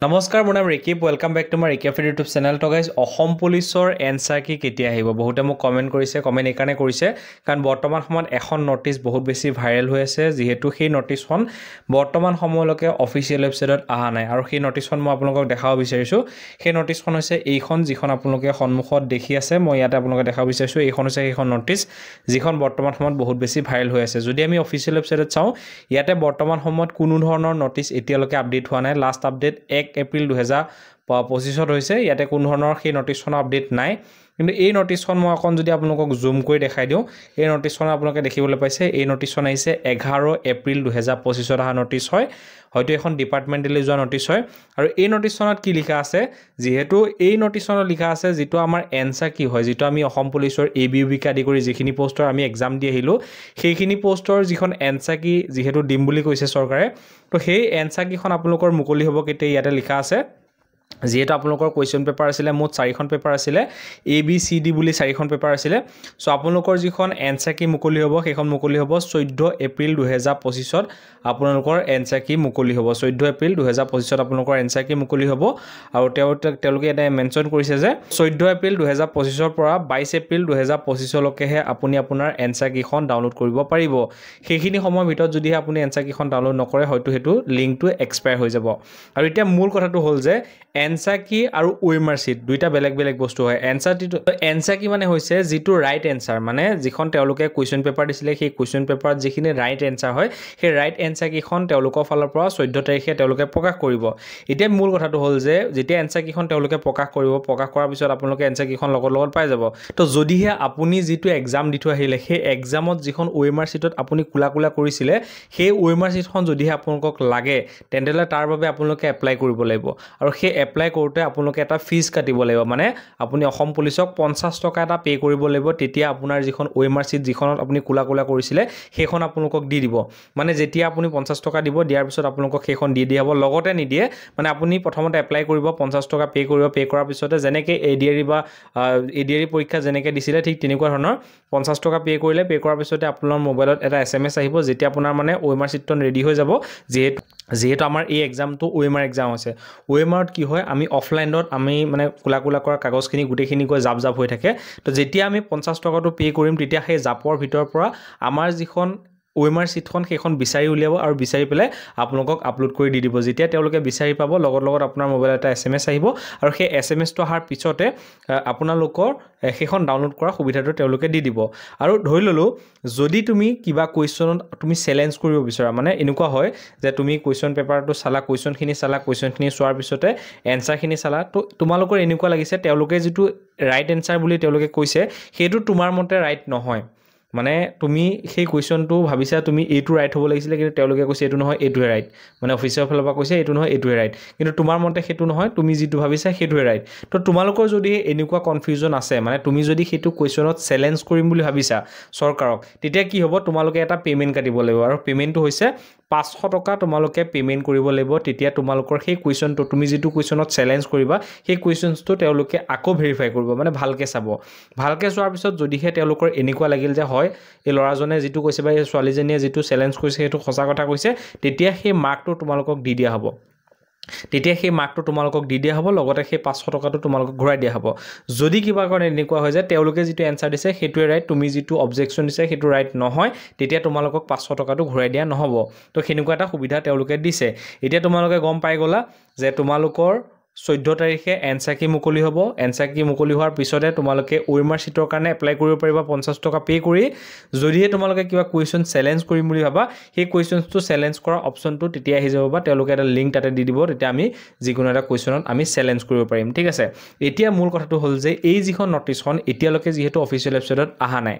নমস্কাৰ মোৰ নাম Rikip welcome back to my Rikip YouTube channel তো গাইজ অসম পুলিচৰ এনসাৰ কি কেতিয়া আহিব বহুতে মোক কমেন্ট কৰিছে কমেন্ট এইকাৰণে কৰিছে কাৰণ বৰ্তমান সময়ত এখন নটিচ বহুত বেছি ভাইৰেল হৈ আছে যেহেতু সেই নটিচখন বৰ্তমান সময়লৈকে অফিচিয়েল ৱেবছাইটত অহা নাই আৰু সেই নটিচখন মই আপোনালোকক দেখাব বিচাৰিছো সেই নটিচখন হৈছে এইখন যিখন আপোনালোকে সন্মুখত দেখি আছে মই ইয়াতে আপোনালোকক দেখাব বিচাৰিছো এইখন হৈছে এইখন নটিচ যিখন বৰ্তমান সময়ত বহুত বেছি ভাইৰেল হৈ আছে যদি আমি অফিচিয়েল ৱেবছাইটত চাওঁ ইয়াতে বৰ্তমান সময়ত কোনো ধৰণৰ নটিচ এতিয়ালৈকে আপডেট হোৱা নাই লাষ্ট আপডেট 1 এপ্ৰিল 2025 হৈছে ইয়াতে কোনো ধৰণৰ সেই নটিচখনৰ আপডেট নাই কিন্তু এই নটিচখন মই অকন যদি আপোনালোকক জুম কৰি দেখাই দিওঁ এই নটিচখন আপোনালোকে দেখিবলৈ পাইছে এই নটিচখন আহিছে 11 এপ্ৰিল 2025 অহা নটিচ হয় হয়তো এখন ডিপাৰ্টমেন্টেলি যোৱা নটিচ হয় আৰু এই নটিচখনত কি লিখা আছে যেহেতু এই নটিচখনত লিখা আছে যেটো আমাৰ এনসাৰ কি হয় যেটো আমি অসম পুলিচৰ এবিউবি আদি কৰি যিখিনি পোষ্টৰ আমি এক্সাম দি আহিলো সেইখিনি পোষ্টৰ যিখন এনসাৰ কি যেহেতু দিম বুলি কৈছে চৰকাৰে তো সেই এনসাৰ কিখন আপোনালোকৰ মুকলি হ'ব কেতিয়া ইয়াতে লিখা আছে যেহেতু আপোনালোকৰ কোৱেশ্চন পেপাৰ আছিল মোট 4খন পেপাৰ আছিল এ বি সি ডি বুলি 4খন পেপাৰ আছিল সো আপোনালোকৰ যিখন এনসাৰ কি মুকলি হ'ব সেইখন মুকলি হ'ব 14 এপ্ৰিল 2025 ত আপোনালোকৰ এনসাৰ কি মুকলি হ'ব 14 এপ্ৰিল 2025 ত আপোনালোকৰ এনসাৰ কি মুকলি হ'ব আৰু তেওঁলোকে এটা মেনচন কৰিছে যে 14 এপ্ৰিল 2025 ৰ পৰা 22 এপ্ৰিল 2025 লৈকেহে আপুনি আপোনাৰ এনসাৰ কিখন ডাউনলোড কৰিব পাৰিব সেইখিনি সময়ৰ ভিতৰত যদি আপুনি এনসাৰ কিখন ডাউনলোড নকৰে হয়তো হেতু লিংকটো এক্সপায়াৰ হৈ যাব আৰু এতিয়া মূল কথাটো হ'ল যে এনসাৰ কি আৰু ওএমআৰ শিট দুইটা বেলেগ বেলেগ বস্তু হয় এনসাৰ কি মানে হৈছে যেটো ৰাইট এনসাৰ মানে যিখন তেওঁলোকে কোৱেশ্চন পেপাৰ দিছিলে সেই কোৱেশ্চন পেপাৰত যিখিনি ৰাইট এনসাৰ হয় সেই ৰাইট এনসাৰ কিখন তেওঁলোকৰ ফালৰ পৰা 14 তাৰিখে তেওঁলোকে প্ৰকাশ কৰিব এতিয়া মূল কথাটো হ'ল যে যেতিয়া এনসাৰ কিখন তেওঁলোকে প্ৰকাশ কৰিব প্ৰকাশ কৰাৰ পিছত আপোনালোকে এনসাৰ কিখন লগত পাই যাব তো যদিহে আপুনি যেটো এক্সাম দি থৈ আহিলে সেই এক্সামত যিখন ওএমআৰ শিটত আপুনি কুলা কৰিছিলে সেই ওএমআৰ শিটখন যদিহে আপোনালোকক লাগে তেন্তেলে তাৰ বাবে আপোনালোকে এপ্লাই কৰিব লাগিব আৰু সেই এপ্লাই কৰোতে আপোনালোকে এটা ফিজ কাটিব লাগিব মানে আপুনি অসম পুলিচক 50 টকা এটা পে কৰিব লাগিব তেতিয়া আপোনাৰ যিখন ওএমআৰ শিট যিখনত আপুনি কুলা কৰিছিলে সেইখন আপোনালোকক দি দিব মানে যেতিয়া আপুনি 50 টকা দিব দিয়াৰ পিছত আপোনালোকক সেইখন দি দিয়া হ'ব লগতে নিদিয়ে মানে আপুনি প্ৰথমতে এপ্লাই কৰিব 50 টকা পে কৰিব পে কৰাৰ পিছতে যেনেকৈ এডিআৰই বা এডিআৰই পৰীক্ষা যেনেকৈ দিছিলে ঠিক তেনেকুৱা ধৰণৰ 50 টকা পে কৰিলে পে কৰাৰ পিছতে আপোনাৰ মোবাইলত এটা এসএমএস আহিব যেতিয়া আপোনাৰ মানে ওএমআৰ শিটখন ৰেডি হৈ যাব যেহেতু আমাৰ এই এক্সামটো ওএমআৰ এক্সাম আছে ওএমআৰত কি হয় আমি অফলাইনত আমি মানে কুলা কৰা কাগজখিনি গুটেখিনি গৈ জাপ হৈ থাকে তো যেতিয়া আমি 50 টকাটো পে কৰিম তেতিয়া সেই জাপৰ ভিতৰৰ পৰা আমাৰ যিখন ওএমআৰ শিটখন সেইখন বিচাৰি উলিয়াব আৰু বিচাৰি পেলাই আপোনালোকক আপলোড কৰি দি দিব যেতিয়া তেওঁলোকে বিচাৰি পাব লগত আপোনাৰ মোবাইলত এটা এসএমএস আহিব আৰু সেই এসএমএসটো অহাৰ পিছতে আপোনালোকৰ সেইখন ডাউনলোড কৰা সুবিধাটো তেওঁলোকে দি দিব আৰু ধৰি ললো যদি তুমি কিবা কোৱেশ্চনত তুমি চ্যালেঞ্জ কৰিব বিচৰা মানে এনেকুৱা হয় যে তুমি কোৱেশ্চন পেপাৰটো চালা কোৱেশ্চনখিনি চোৱাৰ পিছতে এনসাৰখিনি চালা তো তোমালোকৰ এনেকুৱা লাগিছে তেওঁলোকে যেটো ৰাইট এনসাৰ বুলি তেওঁলোকে কৈছে সেইটো তোমাৰ মতে ৰাইট নহয় মানে তুমি সেই কোৱেশ্চনটো ভাবিছা তুমি এইটো ৰাইট হ'ব লাগিছিল কিন্তু তেওঁলোকে কৈছে এইটো নহয় এইটোৱে ৰাইট মানে অফিচাৰ ফালৰ পৰা কৈছে এইটো নহয় এইটোৱে ৰাইট কিন্তু তোমাৰ মতে সেইটো নহয় তুমি যেটো ভাবিছা সেইটোৱে ৰাইট তো তোমালোকৰ যদি এনেকুৱা কনফিউজন আছে মানে তুমি যদি সেইটো কোৱেশ্চনত চ্যালেঞ্জ কৰিম বুলি ভাবিছা চৰকাৰক তেতিয়া কি হ'ব তোমালোকে এটা পেমেন্ট কাটিব লাগিব আৰু পেমেন্টটো হৈছে 500 টকা তোমালোকে পেমেন্ট কৰিব লাগিব তেতিয়া তোমালোকৰ সেই কোৱেশ্চনটো তুমি যেটো কোৱেশ্চনত চ্যালেঞ্জ কৰিবা সেই কোৱেশ্চনটো তেওঁলোকে আকৌ ভেৰিফাই কৰিব মানে ভালকে চাব ভালকে চোৱাৰ পিছত যদিহে তেওঁলোকৰ এনেকুৱা লাগিল যে হয় এই লৰাজনে যেটো কৈছে বা এই ছোৱালীজনীয়ে যেটো চ্যালেঞ্জ কৰিছে সেইটো সঁচা কথা কৈছে তেতিয়া সেই মাৰ্কটো তোমালোকক দি দিয়া হ'ব তেতিয়া সেই মাৰ্কটো তোমালোকক দি দিয়া হ'ব লগতে সেই 500 টকাটো তোমালোকক ঘূৰাই দিয়া হ'ব যদি কিবা কাৰণে এনেকুৱা হয় যে তেওঁলোকে যেটো এনসাৰ দিছে সেইটোৱে ৰাইট তুমি যেটো অবজেকশন দিছে সেইটো ৰাইট নহয় তেতিয়া তোমালোকক 500 টকাটো ঘূৰাই দিয়া নহব তো হেনেকুৱা এটা সুবিধা তেওঁলোকে দিছে এতিয়া তোমালোকে গম পাই গলা যে তোমালোকৰ 14 তাৰিখে এনসাৰ কি মুকলি হ'ব এনসাৰ কি মুকলি হোৱাৰ পিছতে তোমালোকে ওএমআৰ শিটৰ কাৰণে এপ্লাই কৰিব পাৰিবা 50 টকা পে কৰি যদিহে তোমালোকে কিবা কোৱেশ্চন চ্যালেঞ্জ কৰিম বুলি ভাবা সেই কোৱেশ্চনটো চ্যালেঞ্জ কৰা অপচনটো তেতিয়া আহি যাব বা তেওঁলোকে এটা লিংক তাতে দি দিব তেতিয়া আমি যিকোনো এটা কোৱেশ্চনত আমি চ্যালেঞ্জ কৰিব পাৰিম ঠিক আছে এতিয়া মূল কথাটো হ'ল যে এই যিখন নটিচখন এতিয়ালৈকে যেহেতু অফিচিয়েল ৱেবছাইটত আহা নাই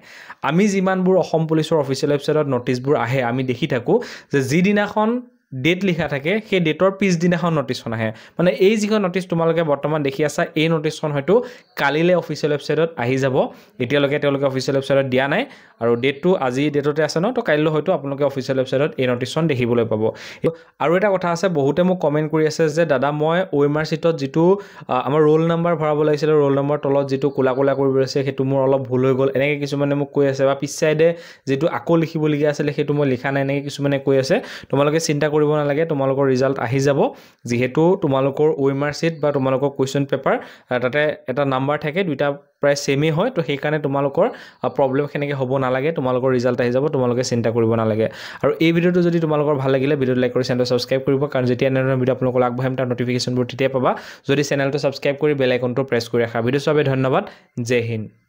আমি যিমানবোৰ অসম পুলিচৰ অফিচিয়েল ৱেবছাইটত নটিচবোৰ আহে আমি দেখি থাকো যে যিদিনাখন ডেট লিখা থাকে সেই ডেটৰ পিছদিনাখন নটিচখন আহে মানে এই যিখন নটিচ তোমালোকে বৰ্তমান দেখি আছা এই নটিচখন হয়তো কালিলে অফিচিয়েল ৱেবছাইটত আহি যাব এতিয়ালৈকে তেওঁলোকে অফিচিয়েল ৱেবছাইটত দিয়া নাই আৰু ডেটটো আজি ডেটতে আছে ন তো কাইলৈ হয়তো আপোনালোকে অফিচিয়েল ৱেবছাইটত এই নটিচখন দেখিবলৈ পাব আৰু এটা কথা আছে বহুতে মোক কমেন্ট কৰি আছে যে দাদা মই ওএমআৰ শিটত যেটো আমাৰ ৰোল নাম্বাৰ ভৰাব লাগিছিল ৰোল নাম্বাৰ তলত যেটো কুলা কৰিব আছে সেইটো মোৰ অলপ ভুল হৈ গল এনেকৈ কিছুমানে মোক কৈ আছে বা পিছ সাইডে যেটো আকৌ লিখিব লগিয়া আছিল সেইটো মই লিখা নাই এনেকৈ কিছুমানে কৈ আছে তোমালোকে চিন্তা কৰিব নালাগে তোমালোকৰ ৰিজাল্ট আহি যাব যিহেতু তোমালোকৰ OMR sheet বা তোমালোকৰ কুৱেশ্যন পেপাৰ তাতে এটা নাম্বাৰ থাকে দুইটা প্ৰায় সেমই হয় তো সেইকাৰণে তোমালোকৰ প্ৰবলেম কেনেকৈ হ'ব নালাগে তোমালোকৰ ৰিজাল্ট আহি যাব তোমালোকে চিন্তা কৰিব নালাগে আৰু এই ভিডিওটো যদি তোমালোকৰ ভাল লাগিলে ভিডিওটো লাইক কৰি চেনেলটো সাবস্ক্ৰাইব কৰিব কাৰণ যেতিয়া এনেধৰণৰ ভিডিও আপোনালোকক আগবঢ়াম তাৰ নটিফিকেশ্যনবোৰ তেতিয়া পাবা যদি চেনেলটো সাবস্ক্ৰাইব কৰি বেল আইকনটো প্ৰেছ কৰি ৰাখা ভিডিও সবে ধন্যবাদ জয় হিন্দ